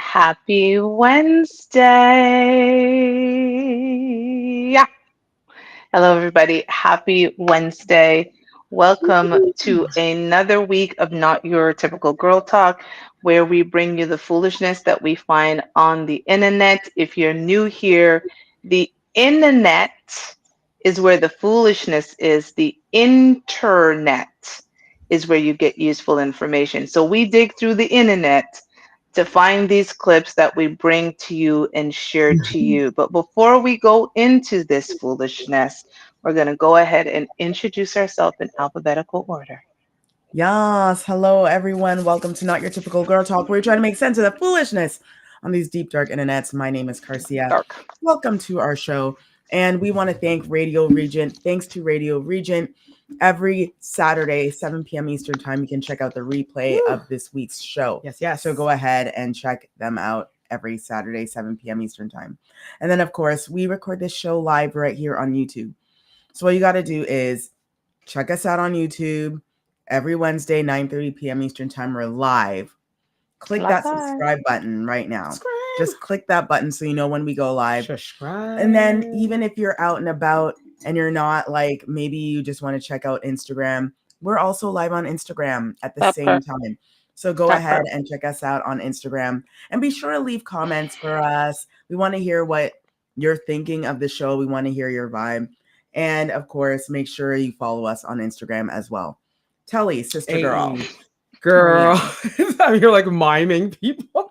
Happy Wednesday. Yeah. Hello, everybody. Happy Wednesday. Welcome to another week of Not Your Typical Girl Talk, where we bring you the foolishness that we find on the internet. If you're new here, the internet is where the foolishness is. The internet is where you get useful information. So we dig through the internet to find these clips that we bring to you and share to you. But before we go into this foolishness, we're going to go ahead and introduce ourselves in alphabetical order. Yes, hello everyone. Welcome to Not Your Typical Girl Talk, where we try to make sense of the foolishness on these deep, dark internets. My name is Garcia. Dark. Welcome to our show. And we want to thank Radio Regent. Thanks to Radio Regent. Every Saturday, 7 p.m. Eastern Time, you can check out the replay of this week's show. Yes. So go ahead and check them out every Saturday, 7 p.m. Eastern Time. And then, of course, we record this show live right here on YouTube. So all you got to do is check us out on YouTube. Every Wednesday, 9:30 p.m. Eastern Time, we're live. Click that subscribe button right now. Just click that button so you know when we go live. Subscribe. And then even if you're out and about and you're not like, maybe you just want to check out Instagram, we're also live on Instagram at the same time. So go ahead and check us out on Instagram and be sure to leave comments for us. We want to hear what you're thinking of the show. We want to hear your vibe. And of course, make sure you follow us on Instagram as well. Telly, sister girl. I'm here like miming people.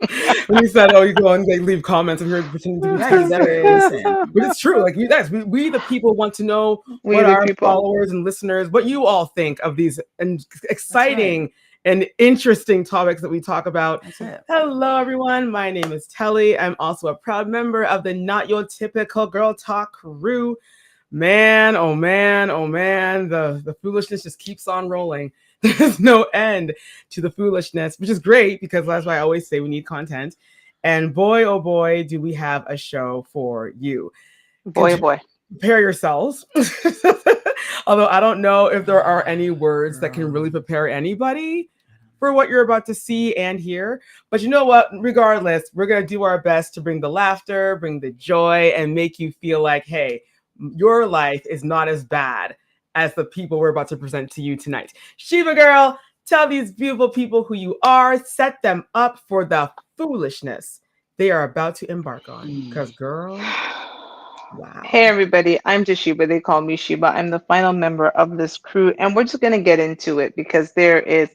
When you said, you go and they leave comments, I'm here pretending to be serious. But it's true. Like you guys, we the people want to know what our followers and listeners, what you all think of these exciting and interesting topics that we talk about. Hello, everyone. My name is Telly. I'm also a proud member of the Not Your Typical Girl Talk crew. Man, oh man, the foolishness just keeps on rolling. There's no end to the foolishness, which is great because that's why I always say we need content. And boy, oh boy, do we have a show for you. Boy, oh boy. Prepare yourselves. Although I don't know if there are any words that can really prepare anybody for what you're about to see and hear. But you know what? Regardless, we're going to do our best to bring the laughter, bring the joy, and make you feel like, hey, your life is not as bad as the people we're about to present to you tonight. Shiva girl, tell these beautiful people who you are. Set them up for the foolishness they are about to embark on. Because girl, wow. Hey everybody, I'm Shiba. They call me Shiba. I'm the final member of this crew, and we're just going to get into it because there is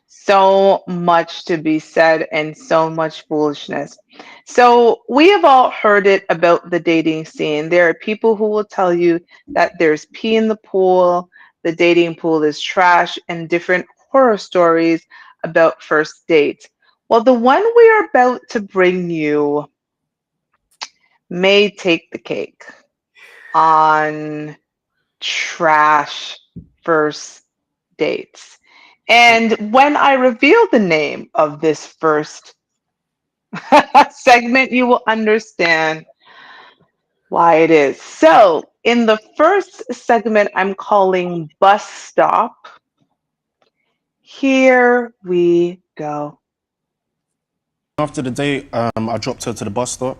so much to be said and so much foolishness. So we have all heard it about the dating scene. There are people who will tell you that there's pee in the pool, the dating pool is trash, and different horror stories about first dates. Well, the one we are about to bring you may take the cake on trash first dates. And when I reveal the name of this first segment, you will understand why it is. So, in the first segment, I'm calling Bus Stop. Here we go. After the date, I dropped her to the bus stop.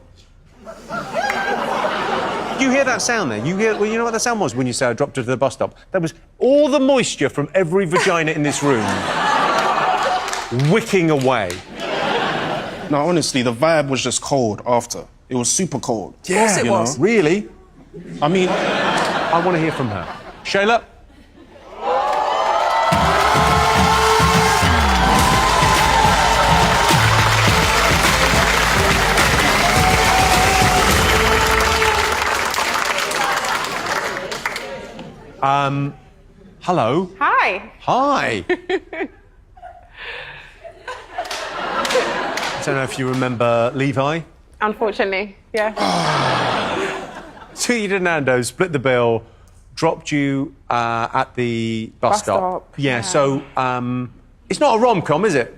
You hear that sound there? You know what the sound was when you said I dropped her to the bus stop? That was all the moisture from every vagina in this room wicking away. No, honestly, the vibe was just cold after. It was super cold. Yeah, of course it was. Really? I mean, I want to hear from her. Shayla? Hello. Hi. Hi. I don't know if you remember Levi. Unfortunately, yeah. Took you to Nando's, split the bill, dropped you at the bus stop. Yeah, so it's not a rom-com, is it?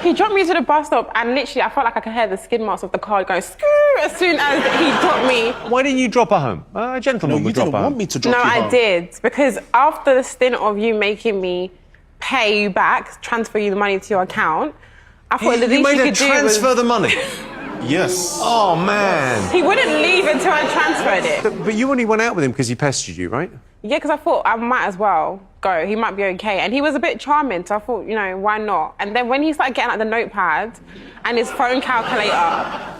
He dropped me to the bus stop and literally I felt like I could hear the skid marks of the car going skoo as soon as he dropped me. Why didn't you drop her home? A gentleman would drop her home. You didn't want me to drop No, you I home. did. Because after the stint of you making me pay you back, transfer you the money to your account, I thought the You least made you her could do was... transfer the money. Yes. Oh, man. He wouldn't leave until I transferred it. But you only went out with him because he pestered you, right? Yeah, because I thought I might as well go. He might be okay. And he was a bit charming, so I thought, you know, why not? And then when he started getting out the notepad and his phone calculator...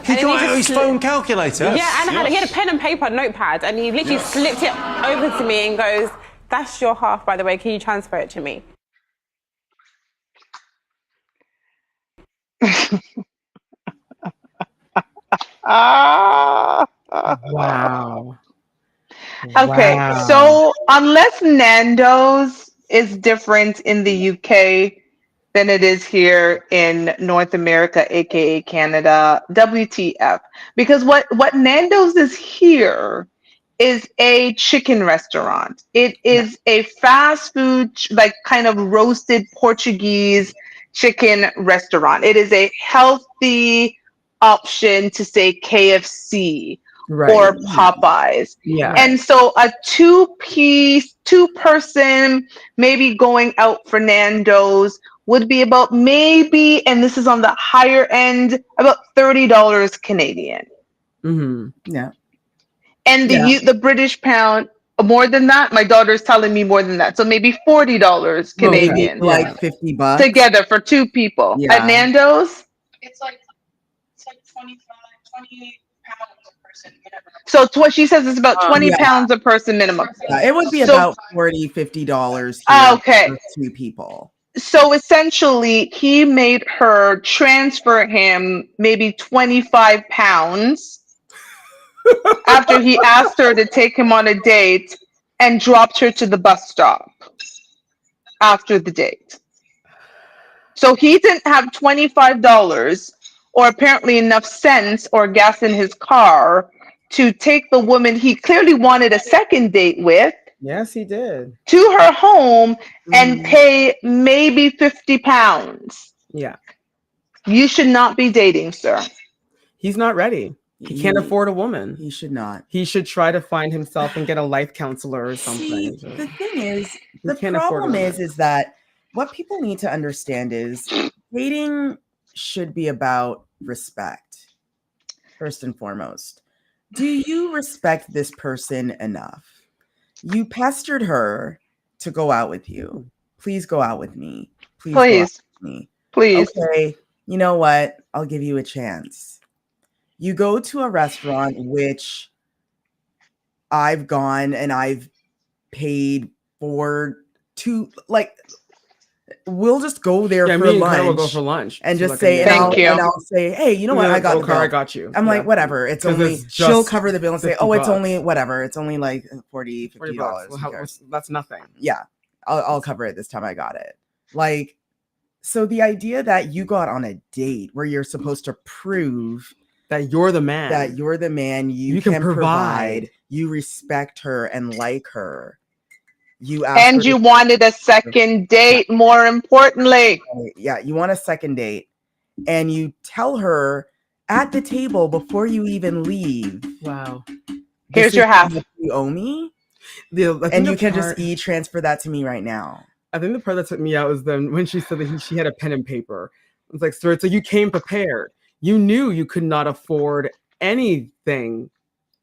He got out his phone calculator? Yeah, and he had a pen and paper notepad, and he literally slipped it over to me and goes, "That's your half, by the way. Can you transfer it to me?" Wow. Okay, Wow. so unless Nando's is different in the UK than it is here in North America, aka Canada, WTF? Because what Nando's is here is a chicken restaurant. It is a fast food, like kind of roasted Portuguese chicken restaurant. It is a healthy option to say KFC or Popeyes. Yeah. And so a two-person, maybe going out for Nando's would be about maybe, and this is on the higher end, about $30 Canadian. Yeah. And the British pound, more than that. My daughter's telling me more than that. So maybe $40 Canadian. Maybe like $50 together for two people. Yeah. At Nando's, it's like 20 pounds a person minimum. So she says it's about 20 pounds a person minimum. It would be about $40-$50 okay. for two people. So essentially, he made her transfer him maybe 25 pounds after he asked her to take him on a date and dropped her to the bus stop after the date. So he didn't have $25 or apparently enough sense or gas in his car to take the woman he clearly wanted a second date with. Yes, he did. To her home and pay maybe 50 pounds. Yeah. You should not be dating, sir. He's not ready. He can't afford a woman. He should not. He should try to find himself and get a life counselor or something. See, the thing is, the problem is that what people need to understand is dating should be about respect, first and foremost. Do you respect this person enough? You pestered her to go out with you. Please go out with me. Please. Go out with me. Please. Okay, you know what? I'll give you a chance. You go to a restaurant, which I've gone and I've paid for we'll just go there for lunch. We'll go for lunch and just say, and I'll say, hey, you know what? I got the bill. I got you. I'm like, whatever. It's only, she'll cover the bill and say, oh, it's only whatever. It's only like $40, $50. Well, that's nothing. Yeah. I'll cover it this time. I got it. Like, so the idea that you go out on a date where you're supposed to prove that you're the man, you can provide, you respect her and like her. You wanted a second date, more importantly. Yeah, you want a second date. And you tell her at the table before you even leave. Wow. Here's your half. You owe me? And you can just transfer that to me right now. I think the part that took me out was then when she said that she had a pen and paper. It's like, so you came prepared. You knew you could not afford anything.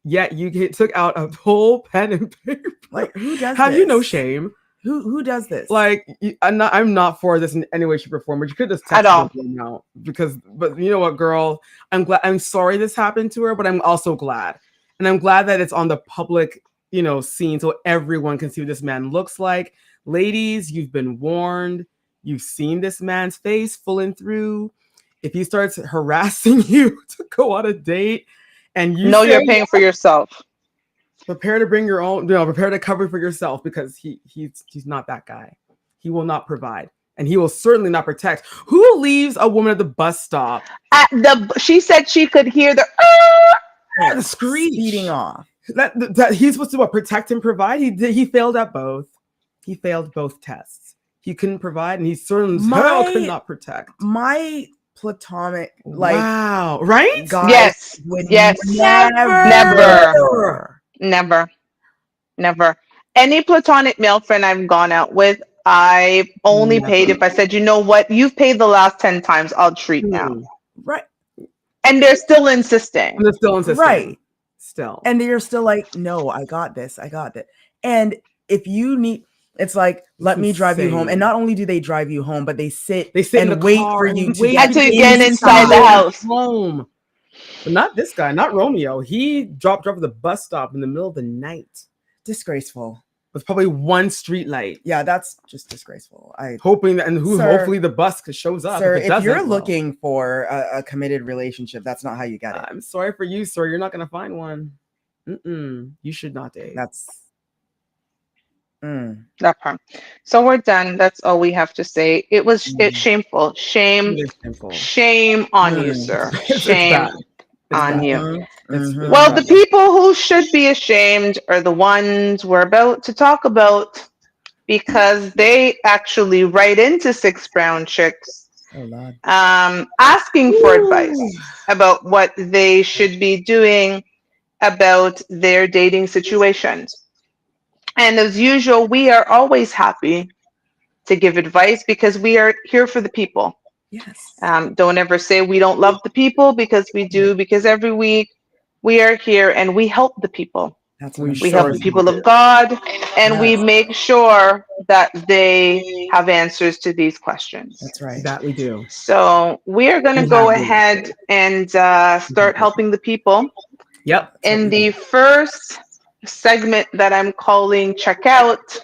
Yet you took out a whole pen and paper. Like, who does Have this? you no shame? Who does this? Like, I'm not for this in any way, shape, or form. But you could just text her out but you know what, girl? I'm sorry this happened to her, but I'm also glad, and I'm glad that it's on the public, scene, so everyone can see what this man looks like. Ladies, you've been warned. You've seen this man's face full and through. If he starts harassing you to go on a date. And you're paying for yourself. Prepare to bring your own, prepare to cover for yourself because he's not that guy. He will not provide. And he will certainly not protect. Who leaves a woman at the bus stop? She said she could hear the screech speeding off. That he's supposed to protect and provide. He failed at both. He failed both tests. He couldn't provide, and he certainly could not protect. My platonic, wow, right? Yes. Never. Any platonic male friend I've gone out with, I only paid Never. if I said, you know what, you've paid the last 10 times, I'll treat now. Right. And they're still insisting. And they're still insisting. Right. Still. And they're still like, no, I got this. I got that. And if you need, it's like, let me drive you home. insane. And not only do they drive you home, but they sit in and the wait car for and you to wait get to get inside the house. Home. But not this guy, not Romeo. He dropped off at the bus stop in the middle of the night Disgraceful. with probably one street light. Yeah, that's just disgraceful. Hoping that, Sir, hopefully the bus shows up. Sir, if, if you're looking for a committed relationship, that's not how you get it. I'm sorry for you, sir. You're not going to find one. You should not date. That's that part. So we're done. That's all we have to say. It's shameful. Shame on you, sir. Shame on you. Well, the people who should be ashamed are the ones we're about to talk about, because they actually write into Six Brown Chicks asking for advice about what they should be doing about their dating situations. And as usual, we are always happy to give advice because we are here for the people. Yes. Don't ever say we don't love the people, because we do, because every week we are here and we help the people. We help the people of God, and we make sure that they have answers to these questions. That's right. That we do. So we are going to go ahead and start helping the people. Yep. In the first segment that I'm calling Check Out,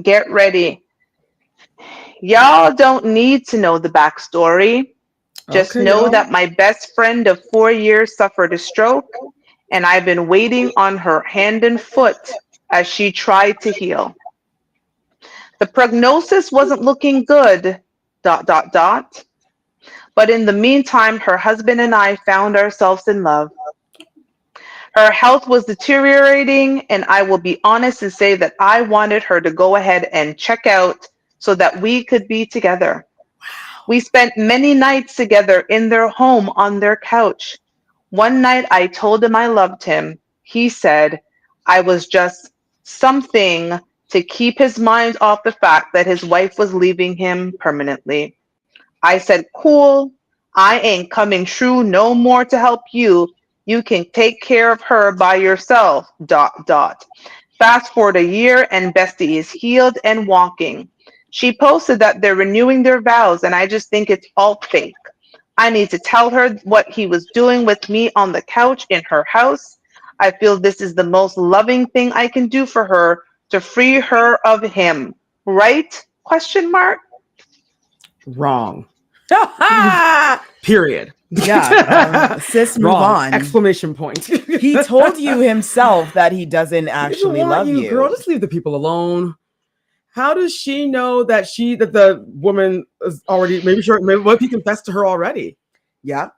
get ready. Y'all don't need to know the backstory. Just know that my best friend of 4 years suffered a stroke, and I've been waiting on her hand and foot as she tried to heal. The prognosis wasn't looking good, ... But in the meantime, her husband and I found ourselves in love. Her health was deteriorating, and I will be honest and say that I wanted her to go ahead and check out so that we could be together. We spent many nights together in their home on their couch. One night I told him I loved him. He said I was just something to keep his mind off the fact that his wife was leaving him permanently. I said, cool, I ain't coming true no more to help you. You can take care of her by yourself, ... Fast forward a year and Bestie is healed and walking. She posted that they're renewing their vows, and I just think it's all fake. I need to tell her what he was doing with me on the couch in her house. I feel this is the most loving thing I can do for her to free her of him. Right? Question mark. Wrong. Period. Yeah. Sis, move on. Exclamation point. He told you himself that he doesn't actually love you. Girl, just leave the people alone. How does she know that the woman is already, maybe what if he confessed to her already? Yeah.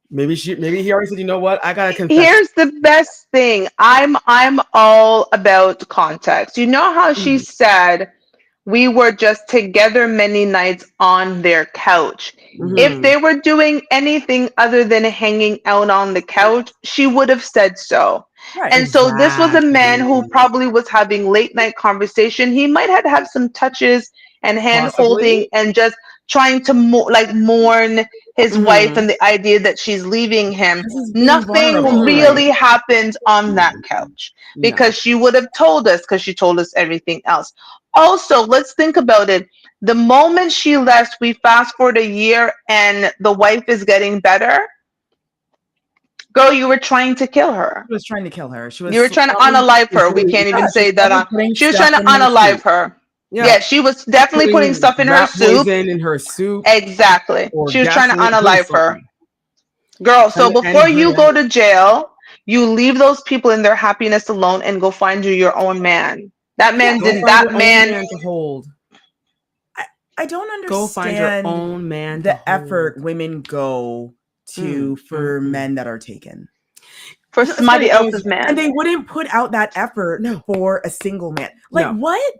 Maybe he already said, you know what, I gotta confess. Here's the best thing. I'm all about context. You know how she said we were just together many nights on their couch. If they were doing anything other than hanging out on the couch, she would have said so. Right. And so this was a man who probably was having late night conversation. He might have some touches and hand holding and just trying to mourn his wife and the idea that she's leaving him. Nothing really happened on that couch because she would have told us, because she told us everything else. Also, let's think about it. The moment she left, we fast forward a year and the wife is getting better. Girl, you were trying to kill her. She was trying to kill her. You were trying to unalive her. We can't even say that. She was trying to unalive her. Yeah, she was definitely putting stuff in her soup. In her soup. Exactly. She was trying to unalive her. Girl, so before you go to jail, you leave those people in their happiness alone and go find you your own man. That man did that man to hold. I don't understand. Go find your own man. The effort women go to for men that are taken. For somebody else's man. And they wouldn't put out that effort for a single man. Like what?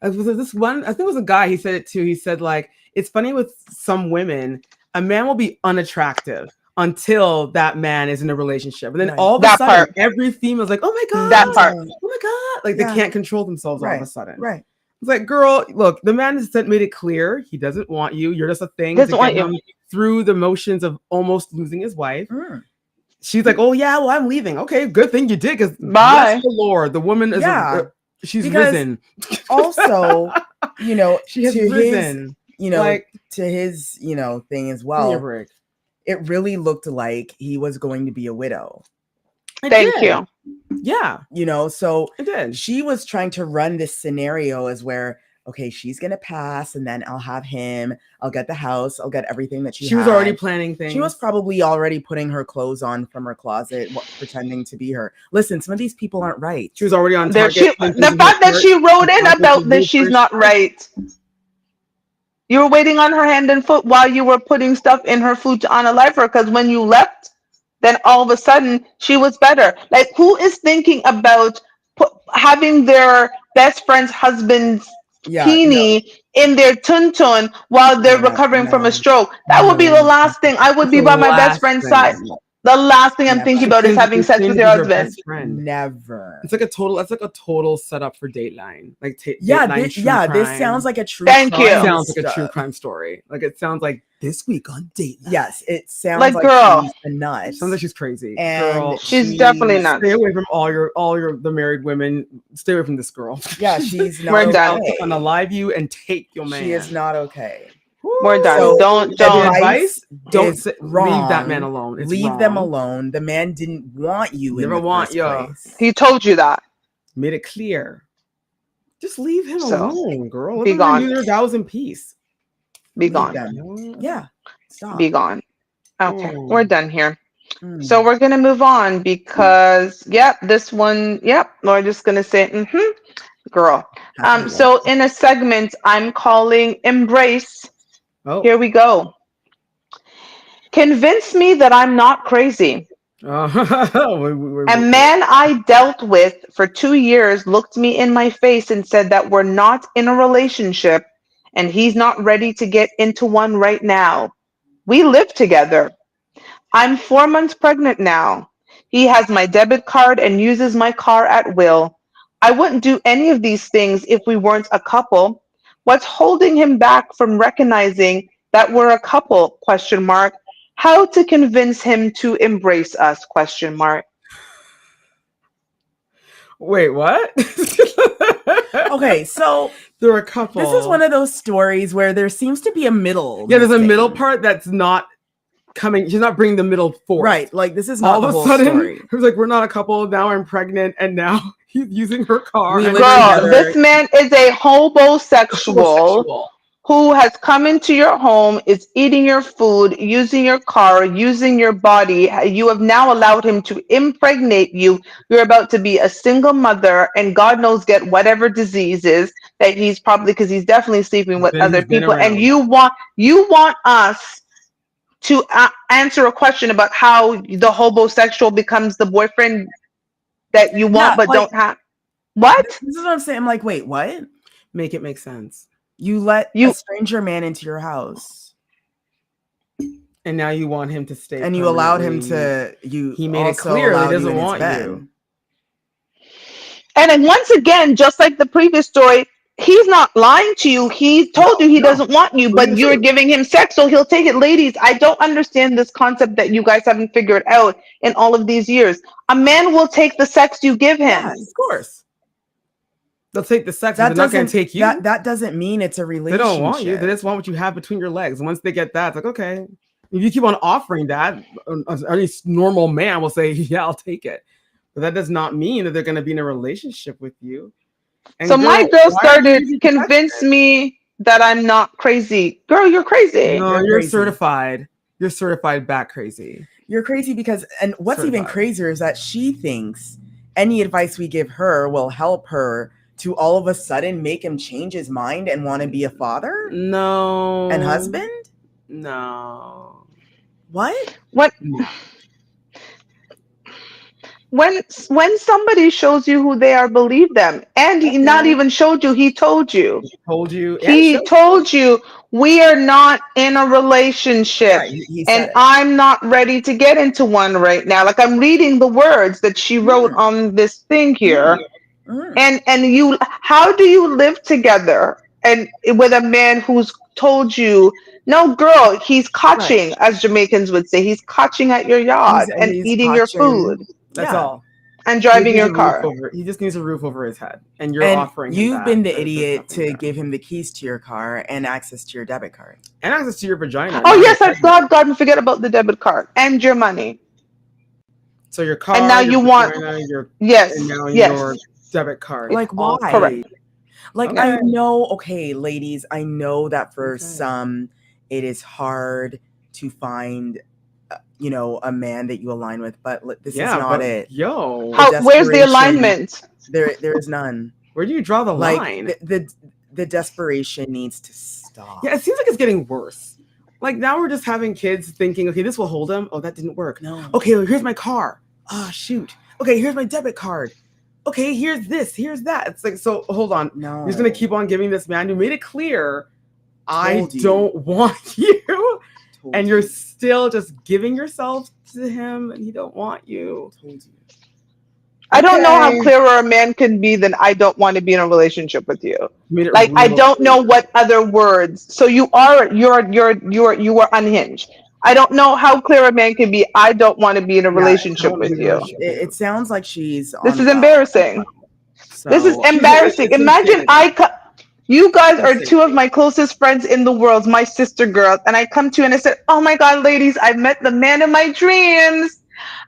This one, I think it was a guy, he said it too. He said, like, it's funny with some women, a man will be unattractive until that man is in a relationship. And then all of a sudden, every female's like, oh my God. That part. Oh my God. Like they can't control themselves all of a sudden. Right. It's like, girl, look, the man has made it clear he doesn't want you. You're just a thing Doesn't to want get you. him through the motions of almost losing his wife. Mm. She's like, oh yeah, well, I'm leaving. Okay, good thing you did, because Bye. bless the Lord, the woman is she's Because risen. Also, she has to risen. his, like to his, thing as give me a well. break. It really looked like he was going to be a widow. Thank you. Yeah. So It did. she was trying to run this scenario as where, okay, she's going to pass and then I'll have him. I'll get the house. I'll get everything that she was already planning things. She was probably already putting her clothes on from her closet, pretending to be her. Listen, some of these people aren't right. She was already on The target. fact that she wrote in about this, she's not right. You were waiting on her hand and foot while you were putting stuff in her food to unalive her, because when you left, then all of a sudden she was better. Like, who is thinking about having their best friend's husband's peenie in their tuntun while they're recovering from a stroke? That would be the last thing. I would be by my best friend's side. The last thing I'm thinking about is having sex with your husband. Never. It's like a total setup for Dateline. Like Dateline. This sounds like a true. Thank you. Sounds like a true crime story. Like it sounds like this week on Dateline. Yes, it sounds like girl. She's a nut. Sounds like she's crazy. And girl, she's definitely nuts. Stay away from all the married women. Stay away from this girl. Yeah, she's not. We're done. Unalive you and take your man. She is not okay. We're done. So don't advice don't leave that man alone. It's leave wrong. them alone. The man didn't want you. Never in the want first you. place. He told you that. Made it clear. Just leave him alone, girl. Be gone. Do their vows in peace. Be gone. Yeah. Stop. Be gone. Okay, we're done here. So we're gonna move on because this one, we're just gonna say girl. So in a segment I'm calling Embrace. Here we go. Convince me that I'm not crazy. A man I dealt with for 2 years looked me in my face and said that we're not in a relationship and he's not ready to get into one right now. We live together. I'm 4 months pregnant now. He has my debit card and uses my car at will. I wouldn't do any of these things if we weren't a couple. What's holding him back from recognizing that we're a couple? ? How to convince him to embrace us? ? Wait, what? Okay, so they're a couple. This is one of those stories where there seems to be a middle. Yeah, there's a middle part that's not coming. She's not bringing the middle forward. Right, like this is not all of a sudden. It was like, we're not a couple. Now I'm pregnant, and now he's using her car. Girl, this man is a homosexual who has come into your home, is eating your food, using your car, using your body. You have now allowed him to impregnate you. You're about to be a single mother, and God knows get whatever diseases that he's probably, because he's definitely sleeping with other people. And you want us to answer a question about how the homosexual becomes the boyfriend that you want but don't have. What? This is what I'm saying. I'm like, wait, what? Make it make sense. You let a stranger man into your house. And now you want him to stay. And you allowed him to. He made it clear he doesn't want you. And then once again, just like the previous story, he's not lying to you. He told you he doesn't want you, but you're giving him sex, so he'll take it. Ladies, I don't understand this concept that you guys haven't figured out in all of these years. A man will take the sex you give him. Yeah, of course. They'll take the sex, but they're not going to take you. That doesn't mean it's a relationship. They don't want you. They just want what you have between your legs. Once they get that, it's like, okay. If you keep on offering that, any normal man will say, yeah, I'll take it. But that does not mean that they're going to be in a relationship with you. And so my girl started convince me that I'm not crazy. Girl, you're crazy. No, you're certified. You're certified back crazy. You're crazy because, and what's even crazier is that she thinks any advice we give her will help her to all of a sudden make him change his mind and want to be a father? No. And husband? No. What? What? No. When somebody shows you who they are, believe them. And he not even showed you, he told you. He told you. He told you we are not in a relationship. Yeah, and I'm not ready to get into one right now. Like I'm reading the words that she wrote on this thing here. And you, how do you live together and with a man who's told you, no, girl, he's Right. catching, as Jamaicans would say, he's catching at your yard and He's eating your food catching. That's Yeah. all. and He just driving needs your a roof car. over. He just needs a roof over his head, and you're And offering him you've that. been the There's idiot nothing to there. give him the keys to your car and access to your debit card. And access to your vagina. Oh not yes, your I pregnant. God, forget about the debit card and your money. So your And car, now your you want, vagina, and yes, now your yes, debit card. Like, All why? correct. Like, Okay. I know, okay, ladies, I know that for Okay. some, it is hard to find, a man that you align with, but this is not it. Yo, How? Where's the desperation- alignment? There is none. where do you draw the Like, line? the desperation needs to stop. Yeah, it seems like it's getting worse. Like now we're just having kids thinking, okay, this will hold them. Oh, that didn't work. No. Okay, well, here's my car. Oh, shoot. Okay, here's my debit card. Okay, here's this, here's that. It's like, so hold on. No. You're just gonna keep on giving this man who made it clear, I Told you. don't want you, Told and you're you. still just giving yourself to him, and he don't want you. Told you. I don't know how Okay. clearer a man can be than I don't want to be in a relationship with you. You made it Like I real don't know clear. what other words. So you are unhinged. I don't know how clear a man can be. I don't want to be in a Yeah, relationship don't with be in a you. relationship. It sounds like she's This on is a well. embarrassing. This is So, embarrassing. it's Imagine insanity. you guys are That's two of my closest friends in the world, my sister girls, and I come to you and I said, "Oh my God, ladies, I've met the man of my dreams.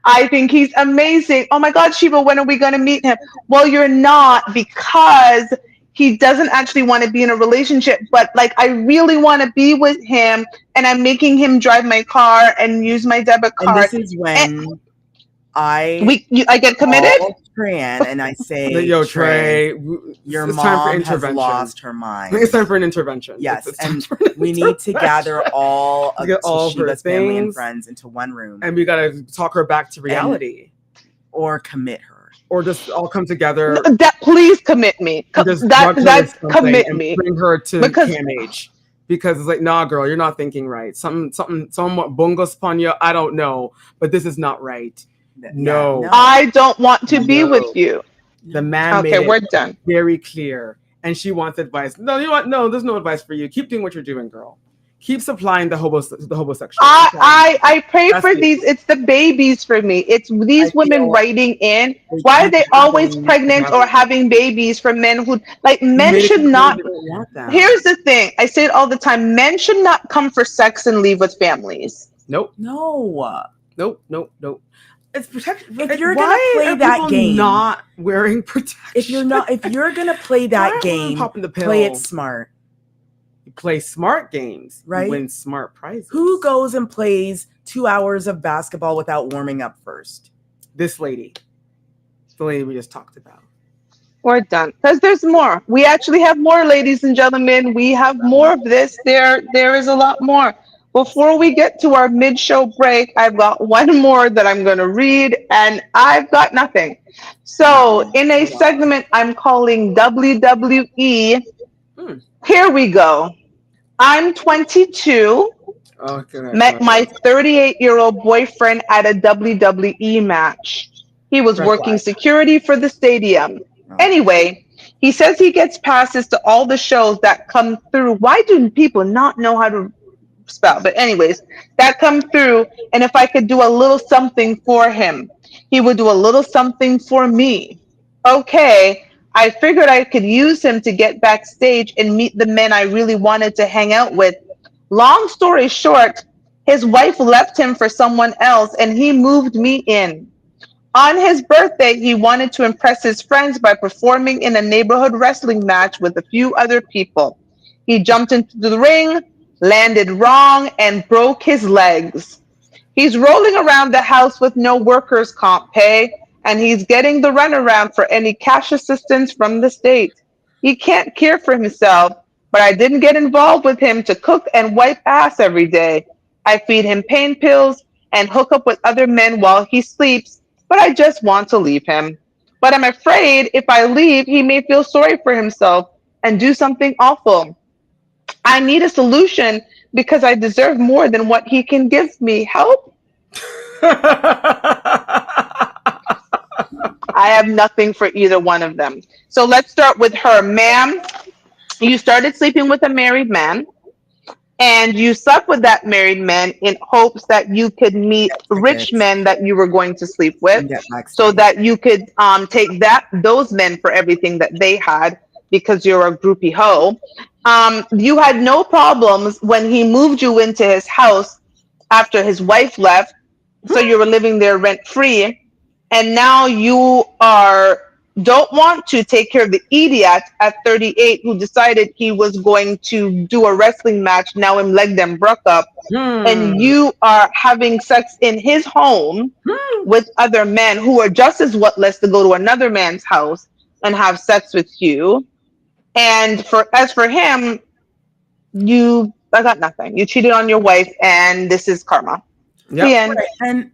I think he's amazing. Oh my God, Shiva, when are we going to meet him?" Well, you're not, because he doesn't actually want to be in a relationship, but like I really want to be with him, and I'm making him drive my car and use my debit and card. this is when I I get committed. call Tran and I say, Yo, Trey, Trey, your it's time for mom has intervention. lost her I mind. think it's time for an intervention. Yes, It's time and for an we need to gather intervention. all of Get all of her Toshiba's family and things. friends into one room, And we gotta talk her back to reality, or commit her. or just all come together That please commit me. and just That drug her with that something commit and me. bring her to Because- CAMH. Because it's like, nah, girl, you're not thinking right. Something, somewhat bungos upon you. I don't know, but this is not right. No. I don't want to be No. with you. The man Okay, made we're it done. very clear, and she wants advice. No, you know what? No, there's no advice for you. Keep doing what you're doing, girl. Keep supplying the homosexual. I pray That's for it. these. It's the babies for me. It's these women feel writing in. they Why are keep they always having pregnant together. or having babies for men who like You men made it should clear not. you don't want that. Here's the thing. I say it all the time. Men should not come for sex and leave with families. Nope. No. Nope. It's protection. If you're why gonna play are that people game- not wearing protection. If you're gonna play Why that aren't women game, popping the play it pill? smart. You play smart games, you Right? win smart prizes. Who goes and plays 2 hours of basketball without warming up first? This lady, the lady we just talked about. We're done. Because there's more. We actually have more, ladies and gentlemen. We have more of this. There is a lot more. Before we get to our mid-show break, I've got one more that I'm going to read, and I've got nothing. So, in a segment I'm calling WWE, here we go. I'm 22. Okay. Met my 38-year-old boyfriend at a WWE match. He was Red working flag. security for the stadium. Anyway, he says he gets passes to all the shows that come through. Why do people not know how to spell? But anyways, that come through. And if I could do a little something for him, he would do a little something for me. Okay, I figured I could use him to get backstage and meet the men I really wanted to hang out with. Long story short, his wife left him for someone else and he moved me in. On his birthday, he wanted to impress his friends by performing in a neighborhood wrestling match with a few other people. He jumped into the ring, landed wrong, and broke his legs. He's rolling around the house with no workers' comp pay, and he's getting the runaround for any cash assistance from the state. He can't care for himself, but I didn't get involved with him to cook and wipe ass every day. I feed him pain pills and hook up with other men while he sleeps, but I just want to leave him. But I'm afraid if I leave, he may feel sorry for himself and do something awful. I need a solution because I deserve more than what he can give me. Help? I have nothing for either one of them. So let's start with her. Ma'am, you started sleeping with a married man, and you slept with that married man in hopes that you could meet rich Tickets men that you were going to sleep with, and get so backstage. that you could take those men for everything that they had, because you're a groupie hoe. You had no problems when he moved you into his house after his wife left, so you were living there rent free, and now you are don't want to take care of the idiot at 38 who decided he was going to do a wrestling match. Now him leg them broke up, and you are having sex in his home with other men who are just as whatless to go to another man's house and have sex with you. And as for him, I got nothing. You cheated on your wife, and this is karma. Yep. The end. Right. And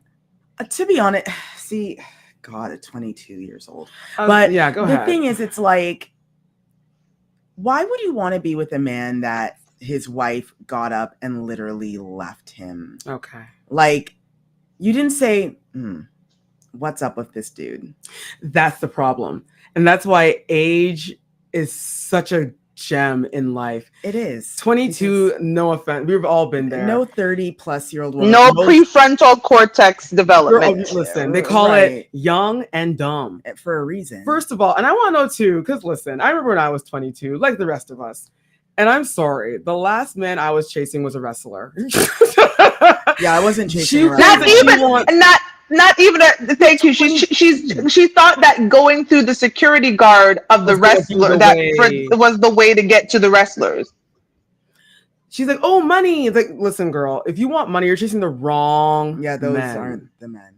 to be honest, see, God, at 22 years old. But yeah, go the ahead. thing is, it's like, why would you want to be with a man that his wife got up and literally left him? Okay. Like, you didn't say, what's up with this dude? That's the problem. And that's why age is such a gem in life. It is. 22, no offense. We've all been there. No 30-plus-year-old woman. No prefrontal cortex development. Listen, they call it young and dumb. For a reason. First of all, and I want to know too, because listen, I remember when I was 22, like the rest of us. And I'm sorry, the last man I was chasing was a wrestler. Yeah, I wasn't chasing a Not wrestler. even thank you. She thought that going through the security guard of the wrestler was the way to get to the wrestlers. She's like, oh, money. It's like, listen, girl, if you want money, you're chasing the wrong those men. aren't the men.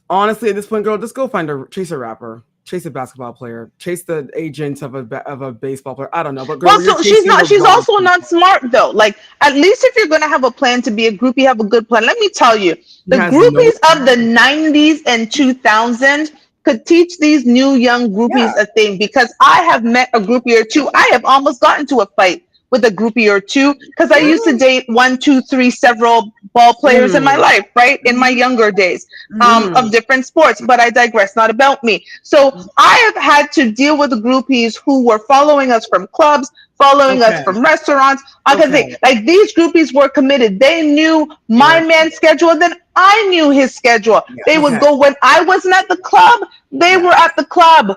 Honestly, at this point, girl, just go chase a rapper, chase a basketball player, chase the agent of a baseball player. I don't know, but girl, well, so she's also not smart though. Like, at least if you're gonna have a plan to be a groupie, have a good plan. Let me tell you, the groupies of the 90s and 2000s could teach these new young groupies a thing, because I have met a groupie or two. I have almost gotten to a fight with a groupie or two, because I used to date 1, 2, 3 several ball players in my life, right? In my younger days, of different sports, but I digress, not about me. So I have had to deal with groupies who were following us from clubs, following us from restaurants. Like, these groupies were committed. They knew my man's schedule, then I knew his schedule. They would go when I wasn't at the club, they were at the club.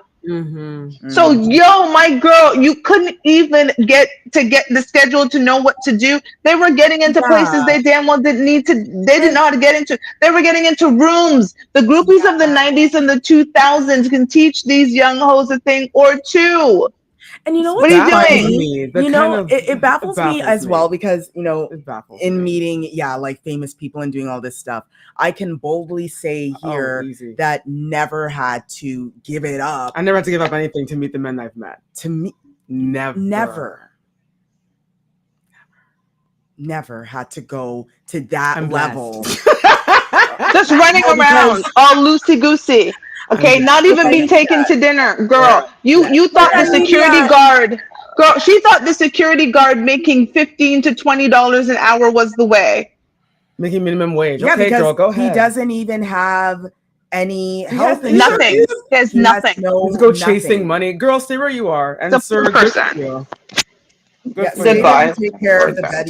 So my girl, you couldn't even get the schedule to know what to do. They were getting into places they damn well didn't need to. They didn't know how to get into. They were getting into rooms. The groupies of the 90s and the 2000s can teach these young hoes a thing or two. And you know what are you doing? It baffles me as well, because in me. meeting like famous people and doing all this stuff, I can boldly say here that never had to give it up. I never had to give up anything to meet the men I've met. To me, never had to go to that level. Just running around all loosey goosey. Okay, not even being taken to dinner, girl. You thought the security guard, girl. She thought the security guard making $15 to $20 an hour was the way. Making minimum wage. Yeah, okay, girl, go ahead. He doesn't even have any health insurance. Nothing. There's nothing. Let's go chasing money, girl. Stay where you are, and sir, goodbye. Take care of the bed.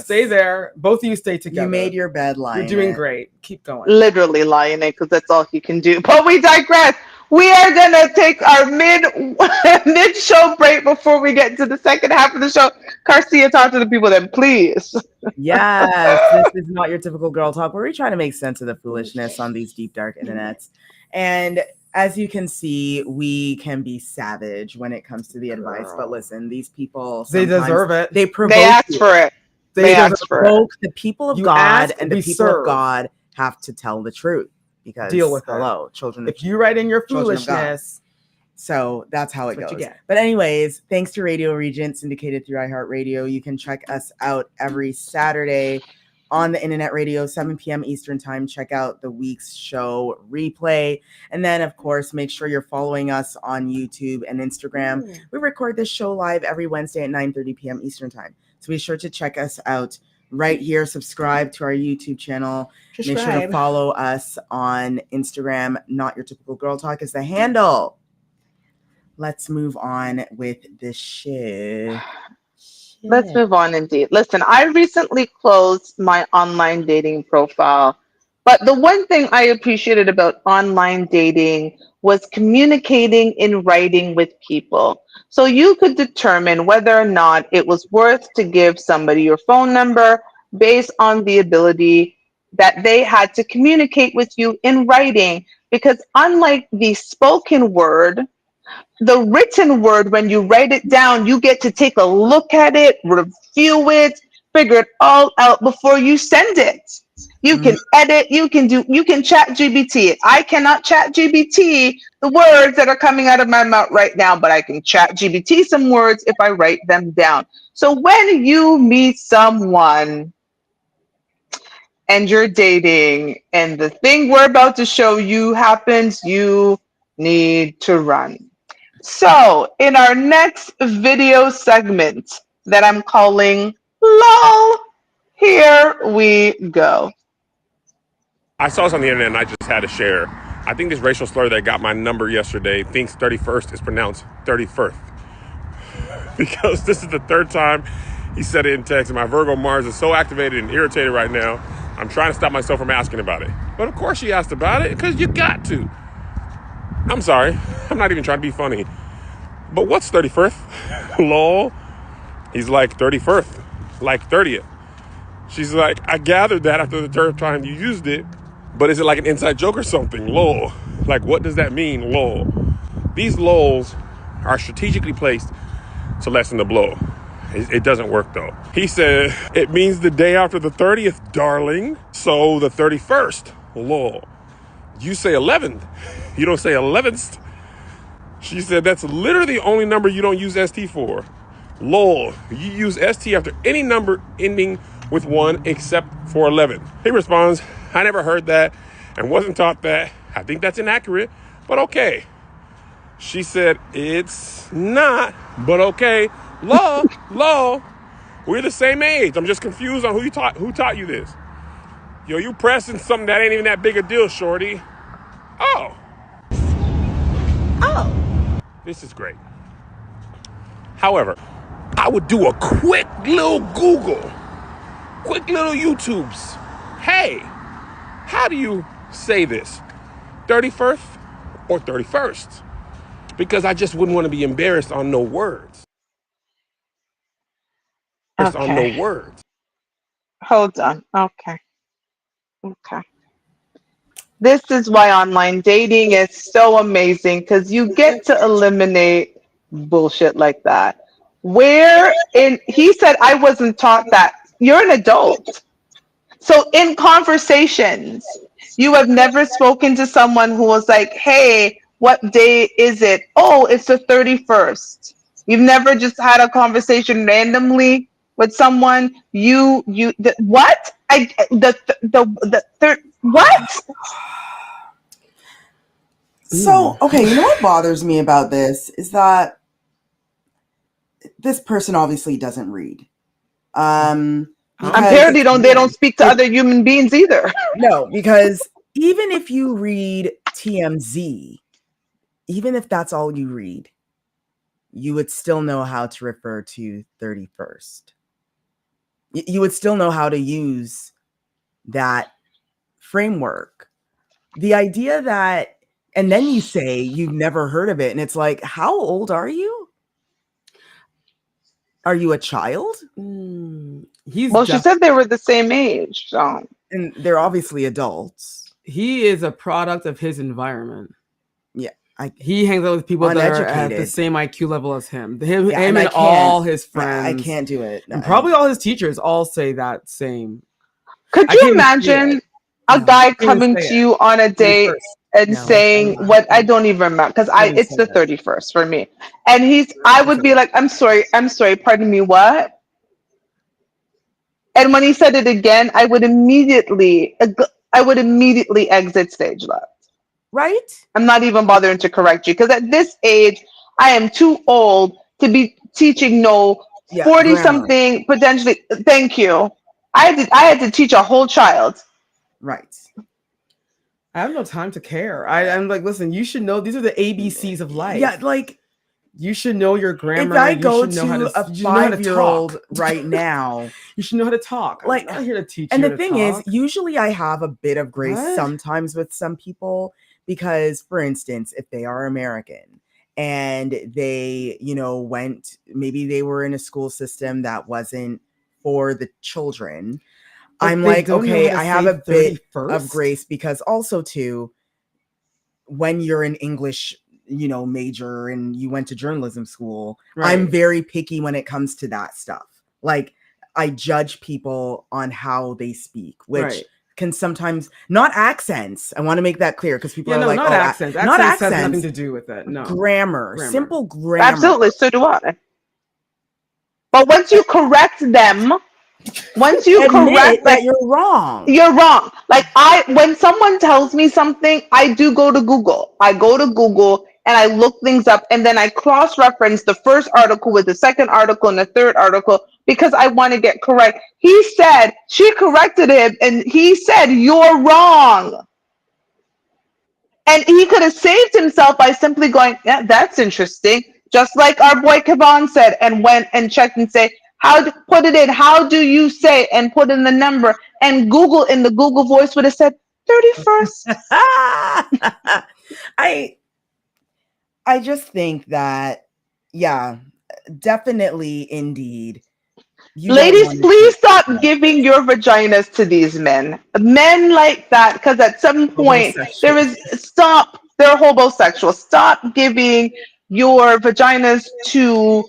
Stay there. Both of you stay together. You made your bed, Lion. You're doing great. Keep going. Literally, Lion, because that's all he can do. But we digress. We are gonna take our mid show break before we get to the second half of the show. Garcia, talk to the people then, please. Yes, this is not your typical girl talk, where we try to make sense of the foolishness on these deep, dark internets. And as you can see, we can be savage when it comes to the advice. But listen, these people, they deserve it. They provoke. They ask for it. They provoke the people of God, and the people of God have to tell the truth. Because deal with children. If you write in your foolishness, so that's how it goes. But anyways, thanks to Radio Regent, syndicated through iHeartRadio. You can check us out every Saturday on the Internet Radio, 7 p.m. Eastern time. Check out the week's show replay. And then, of course, make sure you're following us on YouTube and Instagram. We record this show live every Wednesday at 9:30 p.m. Eastern time. So be sure to check us out right here. Subscribe to our YouTube channel. Make sure to follow us on Instagram. Not Your Typical Girl Talk is the handle. Let's move on with this shit. Let's move on indeed. Listen, I recently closed my online dating profile, but the one thing I appreciated about online dating was communicating in writing with people. So you could determine whether or not it was worth to give somebody your phone number based on the ability that they had to communicate with you in writing. Because unlike the spoken word, the written word, when you write it down, you get to take a look at it, review it, figure it all out before you send it. You can edit, you can chat GBT it. I cannot chat GBT the words that are coming out of my mouth right now, but I can chat GBT some words if I write them down. So when you meet someone and you're dating and the thing we're about to show you happens, you need to run. So, in our next video segment that I'm calling LOL, here we go. I saw this on the internet and I just had to share. I think this racial slur that got my number yesterday thinks 31st is pronounced 31st. Because this is the third time he said it in text, and my Virgo Mars is so activated and irritated right now, I'm trying to stop myself from asking about it. But of course she asked about it, because you got to. I'm sorry. I'm not even trying to be funny. But what's 31st? Lol. He's like, 31st. Like 30th. She's like, I gathered that after the third time you used it. But is it like an inside joke or something? Lol. Like, what does that mean? Lol. These lols are strategically placed to lessen the blow. It doesn't work, though. He said, it means the day after the 30th, darling. So the 31st. Lol. You say 11th. You don't say 11th. She said, that's literally the only number you don't use ST for. Lol. You use ST after any number ending with 1 except for 11. He responds, I never heard that and wasn't taught that. I think that's inaccurate, but okay. She said, it's not, but okay. Lol. We're the same age. I'm just confused on who taught you this. Yo, you pressing something that ain't even that big a deal, shorty. Oh. This is great. However, I would do a quick little Google, quick little YouTubes. Hey, how do you say this? 31st or 31st? Because I just wouldn't want to be embarrassed on no words. Okay. On no words. Hold on. Okay. This is why online dating is so amazing, because you get to eliminate bullshit like that. He said, I wasn't taught that. You're an adult. So in conversations, you have never spoken to someone who was like, hey, what day is it? Oh, it's the 31st. You've never just had a conversation randomly with someone. What? What? So, okay, you know what bothers me about this is that this person obviously doesn't read. Apparently they don't speak to other human beings either. No, because even if you read TMZ, even if that's all you read, you would still know how to refer to 31st. You would still know how to use that framework. The idea that, and then you say you've never heard of it, and it's like, how old are you? Are you a child? She said they were the same age, so. And they're obviously adults. He is a product of his environment. Yeah. He hangs out with people that are at the same IQ level as him. Him and all his friends. I can't do it. No, and probably all his teachers all say that same. Could you imagine a guy coming to you on a date and saying what I don't even remember, because it's the 31st for me. And I would be like, I'm sorry, pardon me, what? And when he said it again, I would immediately exit stage left. Right? I'm not even bothering to correct you, because at this age, I am too old to be teaching 40-something, potentially, thank you. I had to teach a whole child. Right. I have no time to care. I'm like, listen, you should know these are the ABCs of life. Yeah, like you should know your grammar. if I go you should know to a 5-year-old right now, you should know how to talk. Like, I'm not here to teach and you the to thing is, talk. usually I have a bit of grace What? sometimes with some people because, for instance, if they are American and they, maybe they were in a school system that wasn't for the children. But I'm they like, don't know okay, how to I have say a bit 31st? of grace because also too, when you're an English, major and you went to journalism school, I'm Right. very picky when it comes to that stuff. Like I judge people on how they speak, which Right. can sometimes not accents. I want to make that clear because people Yeah, are no, like, not oh, accents. not Accents has accents. nothing to do with it. No. Grammar, simple grammar. Absolutely, so do I. But once you correct them, once you Admit correct, that you're wrong. you're wrong. Like when someone tells me something, I do go to Google. I go to Google and I look things up, and then I cross-reference the first article with the second article and the third article because I want to get correct. She corrected him, and he said, "You're wrong." And he could have saved himself by simply going, "Yeah, that's interesting." Just like our boy Kevon said, and went and checked and say, put it in, how do you say, and put in the number. And Google in the Google voice would have said 31st. I just think that, yeah, definitely, indeed. Ladies, please stop giving your vaginas to these men. Men like that, because at some point they're homosexual. Stop giving your vaginas to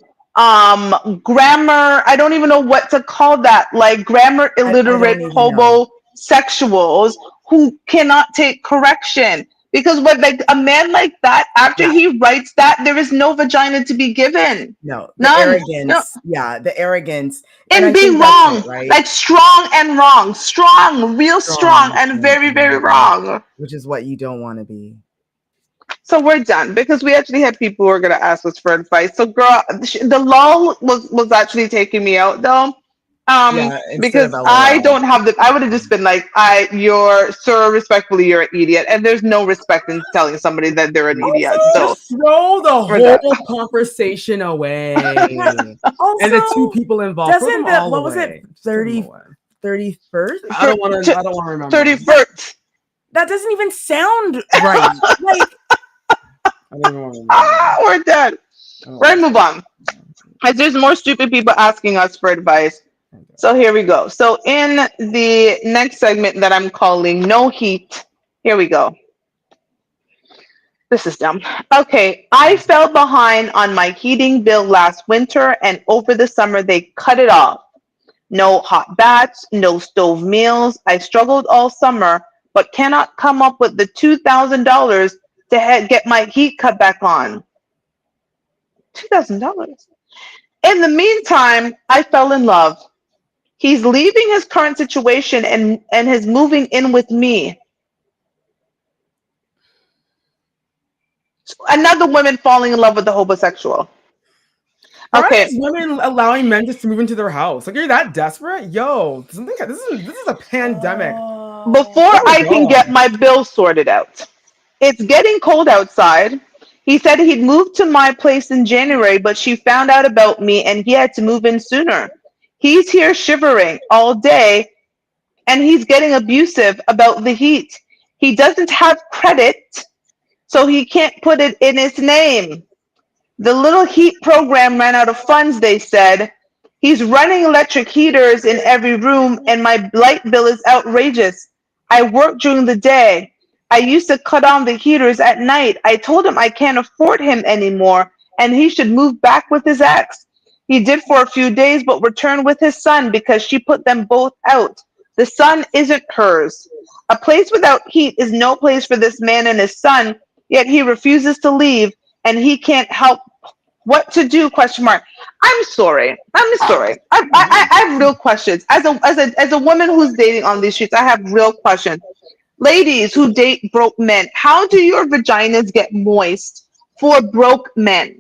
grammar. I don't even know what to call that. Like grammar illiterate homosexuals who cannot take correction. Because when like a man like that, after he writes that, there is no vagina to be given. No, none. arrogance. No. Yeah, the arrogance. And being wrong, right? Like strong and wrong. Strong, real strong and very, very wrong. Which is what you don't want to be. So we're done because we actually had people who were going to ask us for advice. So girl, the lull was actually taking me out though. Because I don't have I would have just been like, sir, respectfully, you're an idiot. And there's no respect in telling somebody that they're an idiot. So just throw the whole conversation away. And the two people involved. Doesn't that, what was it? 31st? I don't want to remember. 31st. That doesn't even sound right. Like, we're dead. We're move on. As there's more stupid people asking us for advice. So here we go. So in the next segment that I'm calling No Heat, here we go. This is dumb. Okay, I fell behind on my heating bill last winter, and over the summer they cut it off. No hot baths, no stove meals. I struggled all summer, but cannot come up with the $2,000 to get my heat cut back on. $2,000. In the meantime, I fell in love. He's leaving his current situation and is moving in with me. Another woman falling in love with the homosexual. Okay, women allowing men just to move into their house. Like, you're that desperate? Yo, this is a pandemic. Before I can get my bill sorted out. It's getting cold outside. He said he'd moved to my place in January, but she found out about me and he had to move in sooner. He's here shivering all day and he's getting abusive about the heat. He doesn't have credit, so he can't put it in his name. The little heat program ran out of funds, they said. He's running electric heaters in every room and my light bill is outrageous. I work during the day. I used to cut on the heaters at night. I told him I can't afford him anymore and he should move back with his ex. He did for a few days, but returned with his son because she put them both out. The son isn't hers. A place without heat is no place for this man and his son, yet he refuses to leave and he can't help what to do, ? I'm sorry. I have real questions. As a woman who's dating on these streets, I have real questions. Ladies who date broke men, how do your vaginas get moist for broke men?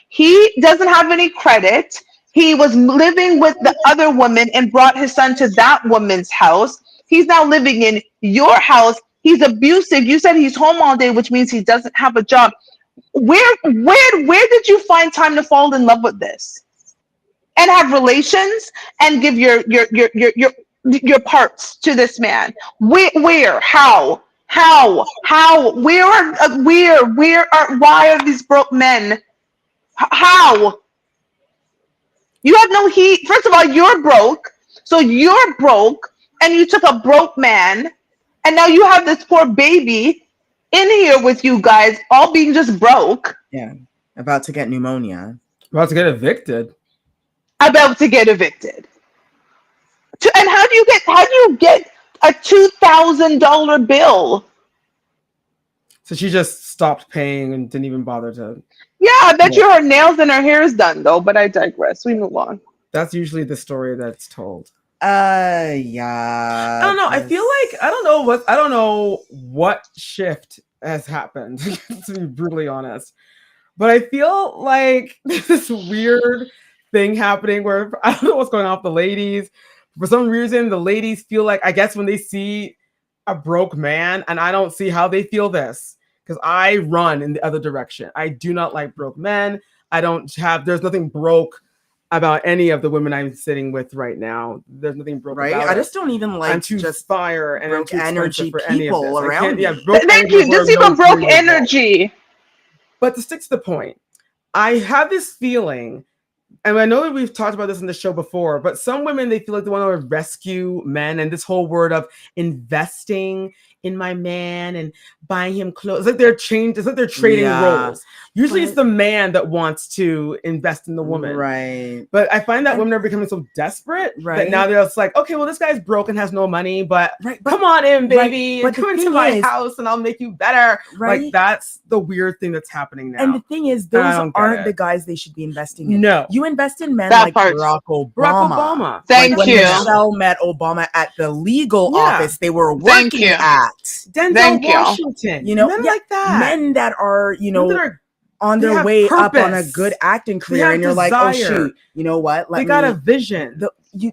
He doesn't have any credit. He was living with the other woman and brought his son to that woman's house. He's now living in your house. He's abusive. You said he's home all day, which means he doesn't have a job. Where did you find time to fall in love with this and have relations and give your parts to this man? Where? How? Why are these broke men? How? You have no heat. First of all, you're broke. So you're broke and you took a broke man and now you have this poor baby in here with you guys all being just broke. Yeah. About to get pneumonia. About to get evicted. And how do you get a $2,000 bill? So she just stopped paying and didn't even bother to. Yeah, I bet you her nails and her hair is done though, but I digress. We move on. That's usually the story that's told. Yeah. I don't know. I feel like I don't know what shift has happened, to be brutally honest. But I feel like there's this weird thing happening where I don't know what's going on with the ladies. For some reason, the ladies feel like, I guess when they see a broke man, and I don't see how they feel this, because I run in the other direction. I do not like broke men. There's nothing broke about any of the women I'm sitting with right now. There's nothing broke about I it. just don't even like I'm too just fire and broke I'm too energy for any of people this. around me. Thank you. Just even broke energy. But to stick to the point, I have this feeling, and I know that we've talked about this in the show before, but some women, they feel like they want to rescue men, and this whole word of investing in my man and buying him clothes. It's like they're trading roles. Usually it's the man that wants to invest in the woman. Right. But I find that women are becoming so desperate that now they're just like, okay, well, this guy's broke and has no money, but come on in, baby. But come into my house and I'll make you better. Right. Like, that's the weird thing that's happening now. And the thing is, those aren't the guys they should be investing in. No. You invest in men like Barack Obama. Thank when you. Michelle met Obama at the legal office they were working at. Denzel Washington. You know, men like that. Men that are, that are on their way purpose. up on a good acting career, and you're desire. like, oh shoot, you know what? They got a vision.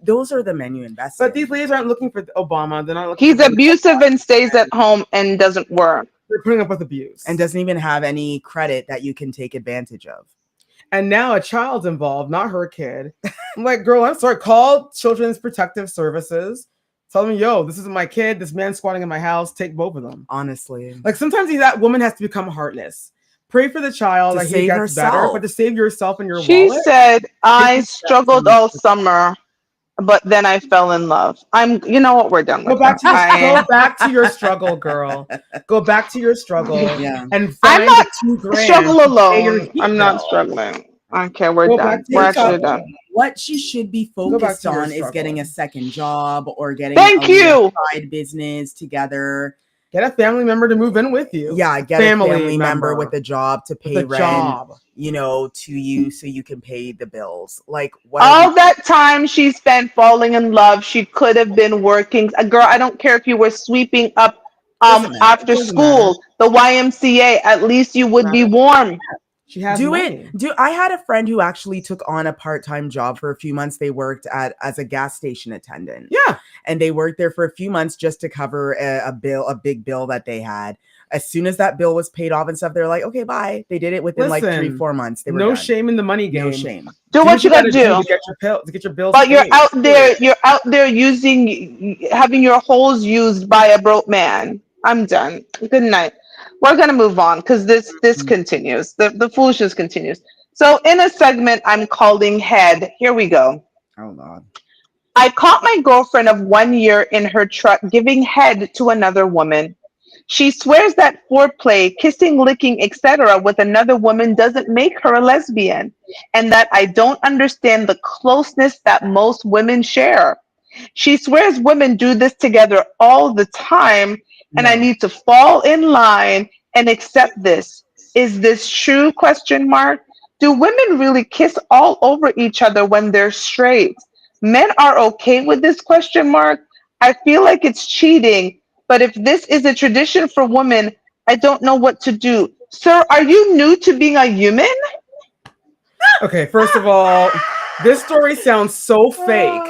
Those are the men you invest But in. these ladies aren't looking for Obama. They're not looking. He's abusive and stays at home and doesn't work. They're putting up with abuse and doesn't even have any credit that you can take advantage of. And now a child's involved, not her kid. I'm like, girl, I'm sorry. Call Children's Protective Services. Tell them, yo, this isn't my kid. This man's squatting in my house. Take both of them. Honestly. Like, sometimes that woman has to become heartless. Pray for the child that he gets better, but to save yourself and your wallet. She said, I struggled all summer, but then I fell in love. You know what? We're done with go back to your struggle, girl. Go back to your struggle. Yeah. And I'm not $2,000 struggle alone. I'm not struggling. Okay, we're done. We're actually done. What she should be focused on is getting a second job or getting a side business together. Get a family member to move in with you. Yeah, get a family member with a job to pay rent, to you so you can pay the bills. Like all that time she spent falling in love, she could have been working. Girl, I don't care if you were sweeping up after school, the YMCA, at least you would be warm. She has money. I had a friend who actually took on a part-time job for a few months. They worked as a gas station attendant. Yeah. And they worked there for a few months just to cover a big bill that they had. As soon as that bill was paid off and stuff, they're like, okay, bye. They did it within like 3-4 months. They were done. Shame in the money game. No shame. Do what you gotta do to get your bills. But you're out there having your holes used by a broke man. I'm done. Good night. We're gonna move on because this continues. The foolishness continues. So in a segment I'm calling Head. Here we go. Oh Lord. I caught my girlfriend of 1 year in her truck giving head to another woman. She swears that foreplay, kissing, licking, etc. with another woman doesn't make her a lesbian, and that I don't understand the closeness that most women share. She swears women do this together all the time, and I need to fall in line and accept this. Is this true? ? Do women really kiss all over each other when they're straight? Men are okay with this ? I feel like it's cheating, but if this is a tradition for women, I don't know what to do. Sir, are you new to being a human? Okay, first of all, This story sounds so fake.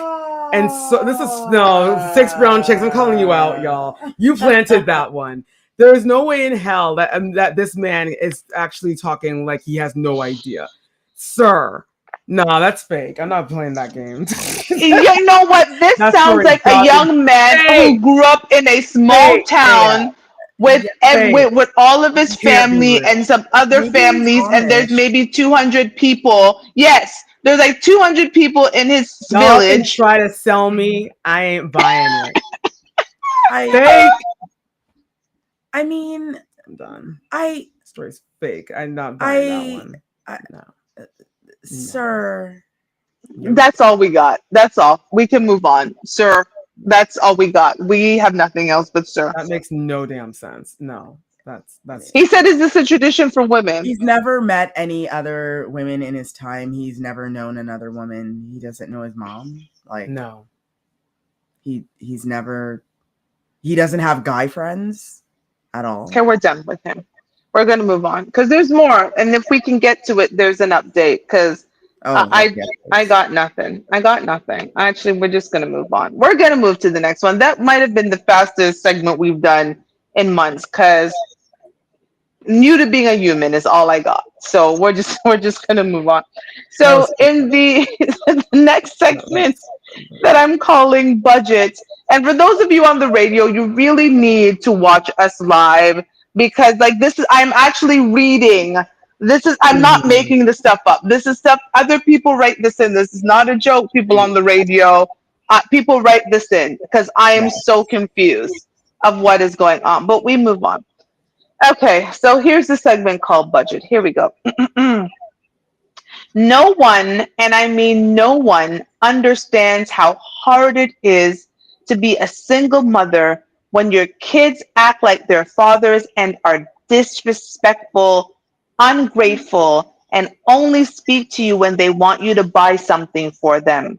And so this is no 6 brown chicks. I'm calling you out, y'all. You planted that one. There is no way in hell that this man is actually talking like he has no idea, sir. Nah, that's fake. I'm not playing that game. You know what? This sounds like a young man who grew up in a small town with all of his family and some other families, and there's maybe 200 people. Yes, there's like 200 people in his village. Try to sell me. I ain't buying it. I mean, I'm done. Story's fake. I'm not buying that one. Sir. That's all we got. That's all. We can move on, sir. That's all we got. We have nothing else but sir. That makes no damn sense. No, that's. He said, "Is this a tradition for women?" He's never met any other women in his time. He's never known another woman. He doesn't know his mom. Like, no. He's never. He doesn't have guy friends at all. Okay, we're done with him. We're gonna move on because there's more, and if we can get to it, there's an update. Because I got nothing. Actually, we're just gonna move on. We're gonna move to the next one. That might have been the fastest segment we've done in months. Because new to being a human is all I got. So we're just gonna move on. So in the next segment that I'm calling budget, and for those of you on the radio, you really need to watch us live. Because like this is, I'm actually reading. I'm not making this stuff up. This is stuff other people write this in. This is not a joke. People on the radio, people write this in because I am so confused of what is going on. But we move on. Okay, so here's the segment called budget. Here we go. No one, and I mean no one, understands how hard it is to be a single mother when your kids act like their fathers and are disrespectful, ungrateful, and only speak to you when they want you to buy something for them.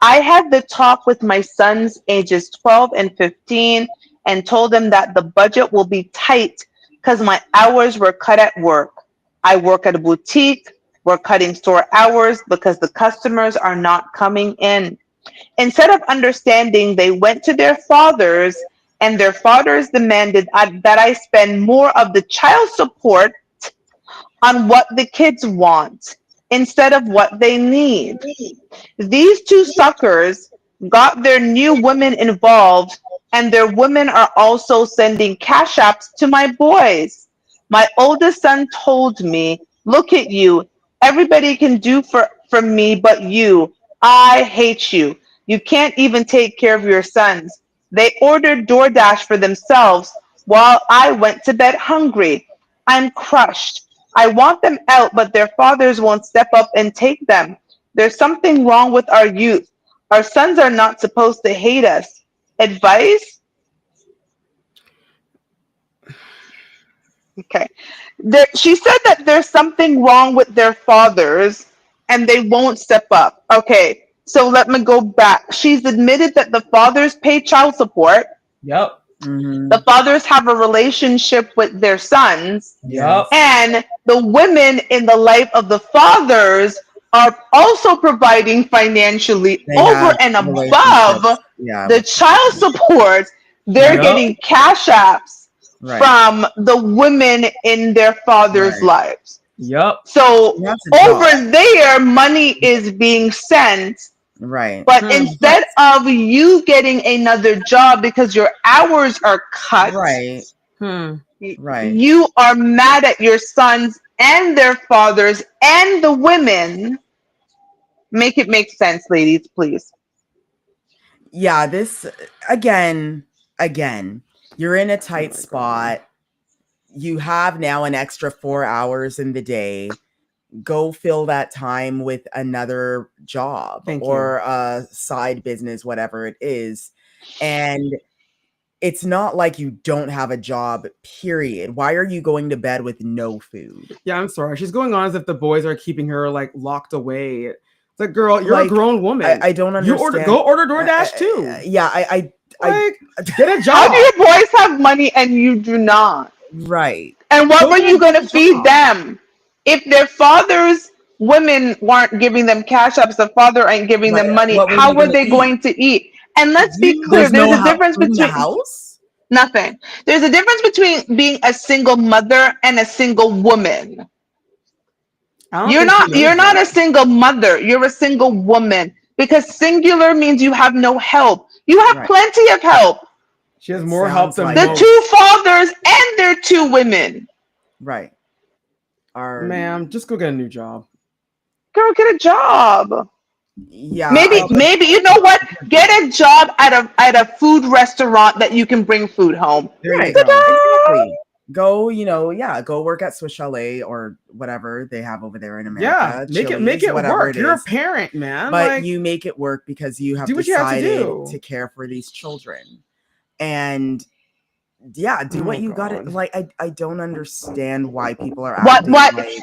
I had the talk with my sons ages 12 and 15 and told them that the budget will be tight because my hours were cut at work. I work at a boutique. We're cutting store hours because the customers are not coming in. Instead of understanding, they went to their fathers, and their fathers demanded that I spend more of the child support on what the kids want instead of what they need. These two suckers got their new women involved, and their women are also sending cash apps to my boys. My oldest son told me, "Look at you. Everybody can do for me but you. I hate you. You can't even take care of your sons." They ordered DoorDash for themselves while I went to bed hungry. I'm crushed. I want them out, but their fathers won't step up and take them. There's something wrong with our youth. Our sons are not supposed to hate us. Advice? Okay. She said that there's something wrong with their fathers and they won't step up. Okay. So let me go back. She's admitted that the fathers pay child support. Yep. Mm-hmm. The fathers have a relationship with their sons. Yep. And the women in the life of the fathers are also providing financially over and above the child support. They're getting cash apps from the women in their fathers' lives. Yep. So over there, money is being sent. Right. But instead of you getting another job because your hours are cut, you are mad at your sons and their fathers and the women. Make it make sense, ladies, please. Yeah, this again, you're in a tight spot. You have now an extra 4 hours in the day. Go fill that time with another job or a side business, whatever it is. And it's not like you don't have a job, period. Why are you going to bed with no food? Yeah, I'm sorry. She's going on as if the boys are keeping her like locked away. It's like, girl, you're a grown woman. I don't understand. Go order DoorDash too. Yeah, I get a job. How do your boys have money and you do not? Right. And what were you going to feed them? If their fathers women weren't giving them cash apps, the father ain't giving them money, What were how you were gonna they eat? going to eat? And let's be clear, There's there's no a difference food in the between house. nothing. There's a difference between being a single mother and a single woman. I don't You're think she not knows you're not that. a single mother, you're a single woman because singular means you have no help. You have Right. plenty of help. She has It more help sounds than like The most. two fathers and their two women. Right. Ma'am, just go get a new job. Girl, get a job. Yeah. Maybe you know what? Get a job at a food restaurant that you can bring food home. There you Right. go. Ta-da! Exactly. Go, go work at Swiss Chalet or whatever they have over there in Yeah, America. make Chili's, it whatever work. it You're a is. parent, man. But Like, you make it work because you have do what you have to decided do. to care for these children. And yeah, do what you got to. God. Like, I don't understand why people are What acting what like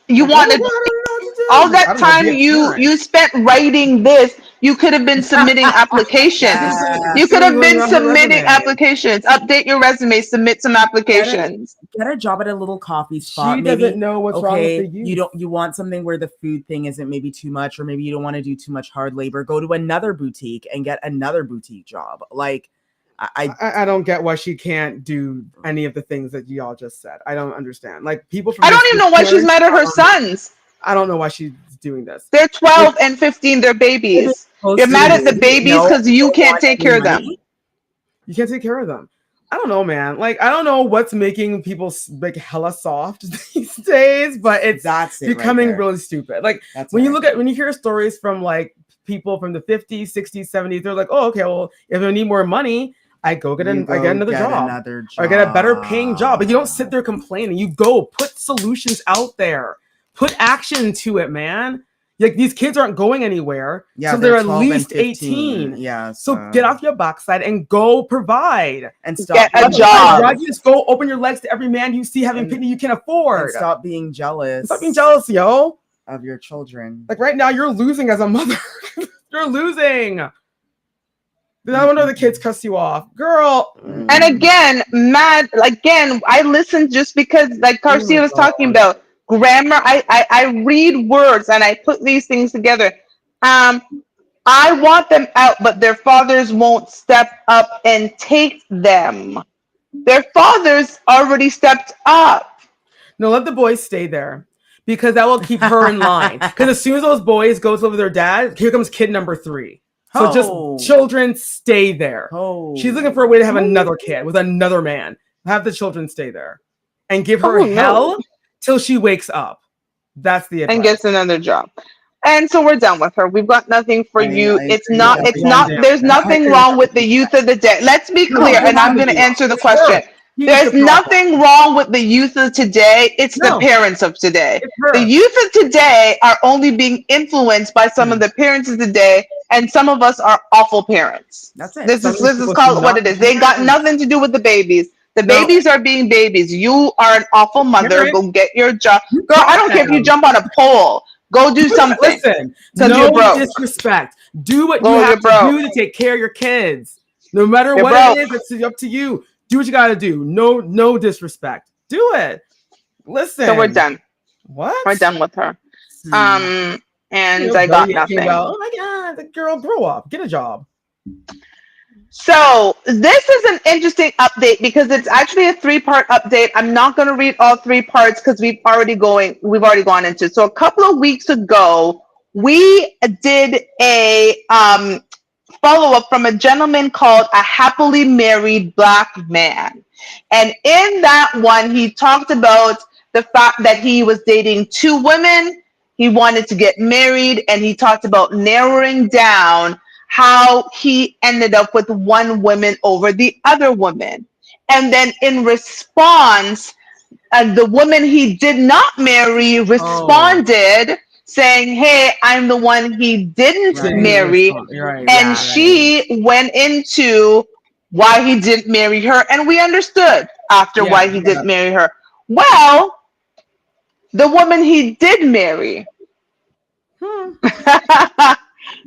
you I wanted don't know what to do. all I that don't know, time be a parent. you spent writing this, you could have been submitting applications. You could have been Filling out her submitting resume. applications. Update your resume, submit some applications. get a job at a little coffee spot. She Maybe, doesn't know what's wrong with the youth. you want something where the food thing isn't maybe too much, or maybe you don't want to do too much hard labor. Go to another boutique and get another boutique job. Like, I don't get why she can't do any of the things that y'all just said. I don't understand. Like, people from I don't even know why she's mad at her sons. I don't know why she's doing this. They're 12 and 15, they're babies. You're mad at the babies because you can't take care of them. You can't take care of them. I don't know, man. Like, I don't know what's making people like hella soft these days, but it's becoming really stupid. Like, when you hear stories from like people from the 50s, 60s, 70s, they're like, oh, okay, well, if I need more money, I get another job. Or I get a better paying job. But you don't sit there complaining. You go put solutions out there. Put action to it, man. Like, these kids aren't going anywhere. Yeah, so they're at 12 and least 15. 18. Yeah. So get off your backside and go provide. And stop get a job. Why you just go open your legs to every man you see having pity you can afford? And stop being jealous. Stop being jealous, yo. Of your children. Like, right now, you're losing as a mother. You're losing. No wonder the kids cuss you off, girl. And again, I listened just because, like Garcia was talking about grammar. I read words and I put these things together. I want them out, but their fathers won't step up and take them. Their fathers already stepped up. No, let the boys stay there, because that will keep her in line. Because as soon as those boys go to their dad, here comes kid number 3. So just children stay there. She's looking for a way to have another kid with another man. Have the children stay there and give her hell till she wakes up. That's the advice. And gets another job. And so we're done with her. We've got nothing for you. There's nothing wrong with the youth of the day. Let's be clear, and I'm going to answer the question. There's nothing wrong with the youth of today. It's the parents of today. The youth of today are only being influenced by some of the parents of today, and some of us are awful parents. That's it. This is called what it is. They got nothing to do with the babies. The babies are being babies. You are an awful mother. Go get your job. Girl, I don't care if you jump on a pole. Go do something. Listen, no disrespect. Do what you have to do to take care of your kids. No matter what it is, it's up to you. Do what you got to do. No disrespect. Do it. Listen. So we're done. What? We're done with her. And I got nothing. Oh my God, the girl, grow up. Get a job. So this is an interesting update because it's actually a 3-part update. I'm not going to read all 3 parts because we've already gone into it. So a couple of weeks ago, we did a follow-up from a gentleman called A Happily Married Black Man. And in that one, he talked about the fact that he was dating 2 women. He wanted to get married, and he talked about narrowing down how he ended up with one woman over the other woman. And then in response, the woman he did not marry responded saying, hey, I'm the one he didn't marry. And she went into why he didn't marry her. And we understood after why he didn't marry her. Well, the woman he did marry,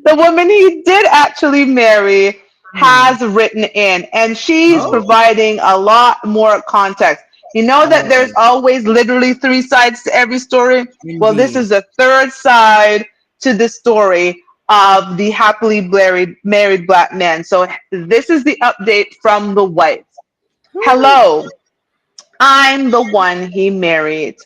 the woman he did actually marry has written in, and she's providing a lot more context. You know that there's always literally 3 sides to every story. Well, this is the 3rd side to the story of the happily married black man. So this is the update from the wife. Hello, I'm the one he married.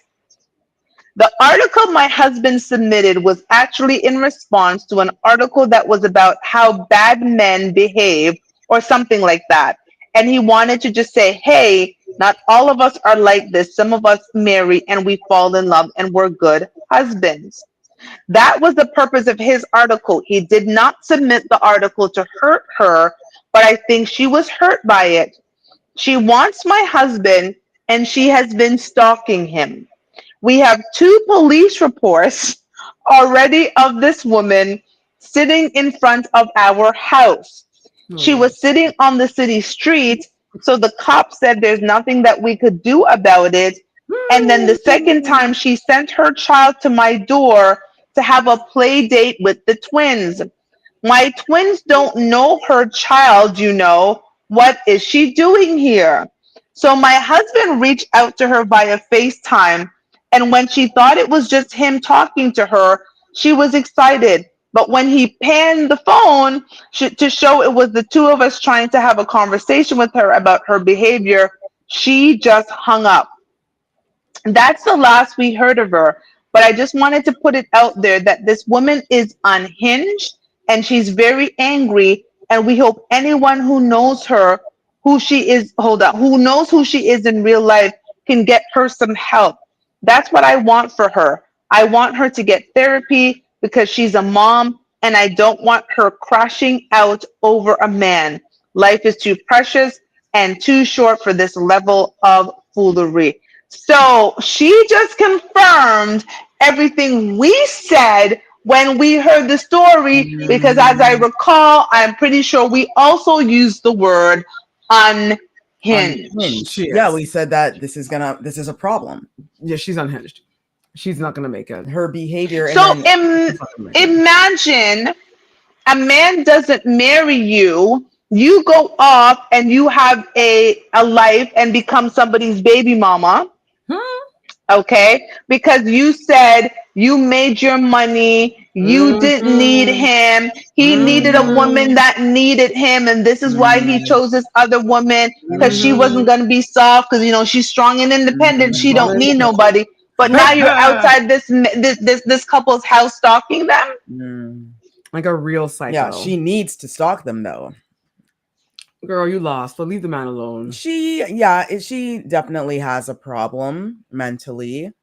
The article my husband submitted was actually in response to an article that was about how bad men behave or something like that. And he wanted to just say, hey, not all of us are like this. Some of us marry and we fall in love and we're good husbands. That was the purpose of his article. He did not submit the article to hurt her, but I think she was hurt by it. She wants my husband and she has been stalking him. We have 2 police reports already of this woman sitting in front of our house. She was sitting on the city street, so the cop said there's nothing that we could do about it. And then the second time she sent her child to my door to have a play date with the twins. My twins don't know her child, you know. What is she doing here? So my husband reached out to her via FaceTime. And when she thought it was just him talking to her, she was excited. But when he panned the phone to show it was the 2 of us trying to have a conversation with her about her behavior, she just hung up. That's the last we heard of her. But I just wanted to put it out there that this woman is unhinged and she's very angry. And we hope anyone who knows her, who knows who she is in real life, can get her some help. That's what I want for her. I want her to get therapy because she's a mom and I don't want her crashing out over a man. Life is too precious and too short for this level of foolery. So she just confirmed everything we said when we heard the story, because as I recall, I'm pretty sure we also used the word unhinged. Yeah, we said that this is a problem. Yeah, she's unhinged. She's not gonna make it. Her behavior. So imagine a man doesn't marry you. You go off and you have a life and become somebody's baby mama. Okay, because you said you made your money, you didn't need him, he needed a woman that needed him, and this is why he chose this other woman, because she wasn't going to be soft, because you know she's strong and independent, she don't need nobody. But now you're outside this couple's house stalking them. Like a real psycho. Yeah, she needs to stalk them though. Girl, you lost, but leave the man alone. She definitely has a problem mentally.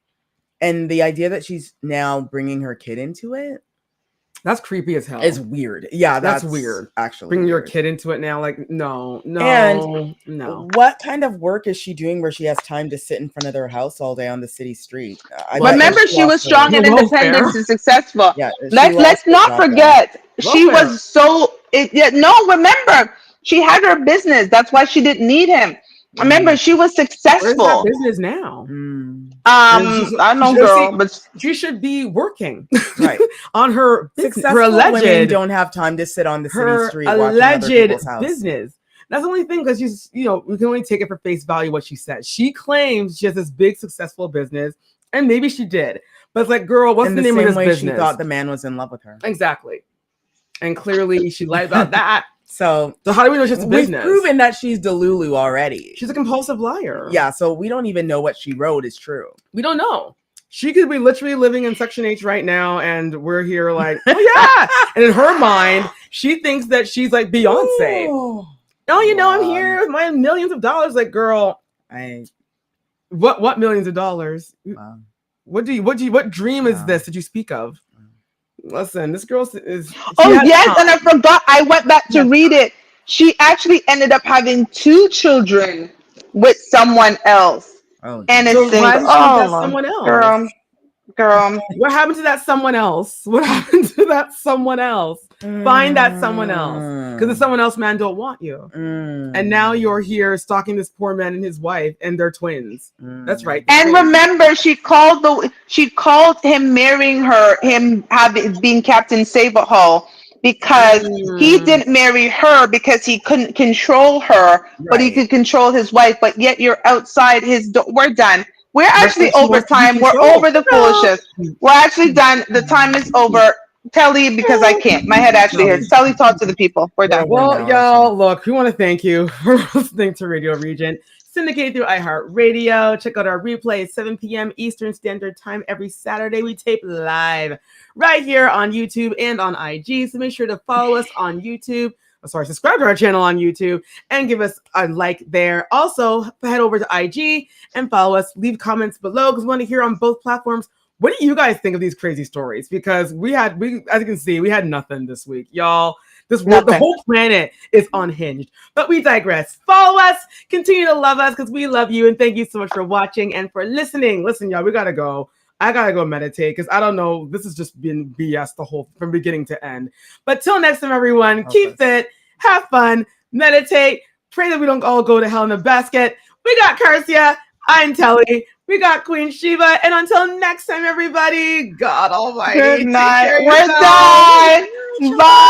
And the idea that she's now bringing her kid into it, that's creepy as hell. It's weird. Yeah, that's weird. Actually, bringing your kid into it now, like no. And what kind of work is she doing where she has time to sit in front of their house all day on the city street? Remember, she was strong and independent and successful. Yeah, let's not forget she was so. Remember. She had her business. That's why she didn't need him. Remember, she was successful. Where's that business now? I know, girl, but she should be working right on her successful her alleged women don't have time to sit on the city street alleged business. That's the only thing, because she's, we can only take it for face value what she said. She claims she has this big successful business, and maybe she did, but it's like, girl, what's the name of this business? She thought the man was in love with her. Exactly, and clearly she lied about that. So how do we know she's a business? We've proven that she's Delulu already. She's a compulsive liar. Yeah, so we don't even know what she wrote is true. We don't know. She could be literally living in Section H right now, and we're here like, oh yeah. And in her mind, she thinks that she's like Beyonce. I'm here with my millions of dollars. Like, girl, what millions of dollars? Wow. What dream is this that you speak of? Listen, this girl is. Oh yes, and I forgot. I went back to read it. She actually ended up having 2 children with someone else. Oh, and it's someone else. Girl. What happened to that someone else? What happened to that someone else? Find that someone else, because the someone else man don't want you. And now you're here stalking this poor man and his wife, and they're twins. That's right. And remember, she called him marrying her, him being Captain Save-A-Hole. because he didn't marry her because he couldn't control her, but he Right. could control his wife. But yet you're outside his door. We're done. We're That's actually what she over wants to be time. We're controlled. over the foolishness. We're actually done. The time is over. Telly, because I can't. My head actually hurts. Telly, talk to the people. We're done. Well, y'all, look, we want to thank you for listening to Radio Regent, syndicated through iHeartRadio. Check out our replay at 7 p.m. Eastern Standard Time every Saturday. We tape live right here on YouTube and on IG. So make sure to follow us on YouTube. Subscribe to our channel on YouTube and give us a like there. Also, head over to IG and follow us. Leave comments below because we want to hear on both platforms. What do you guys think of these crazy stories? Because we, as you can see, we had nothing this week, y'all. This world, the whole planet is unhinged. But we digress. Follow us, continue to love us because we love you, and thank you so much for watching and for listening. Listen, y'all, we gotta go. I gotta go meditate because I don't know. This has just been BS the whole from beginning to end. But till next time, everyone, keep fit, have fun, meditate, pray that we don't all go to hell in a basket. We got Karsia, I'm Telly. We got Queen Shiva. And until next time, everybody, God Almighty. Good night. Take care of We're yourselves. done. Bye.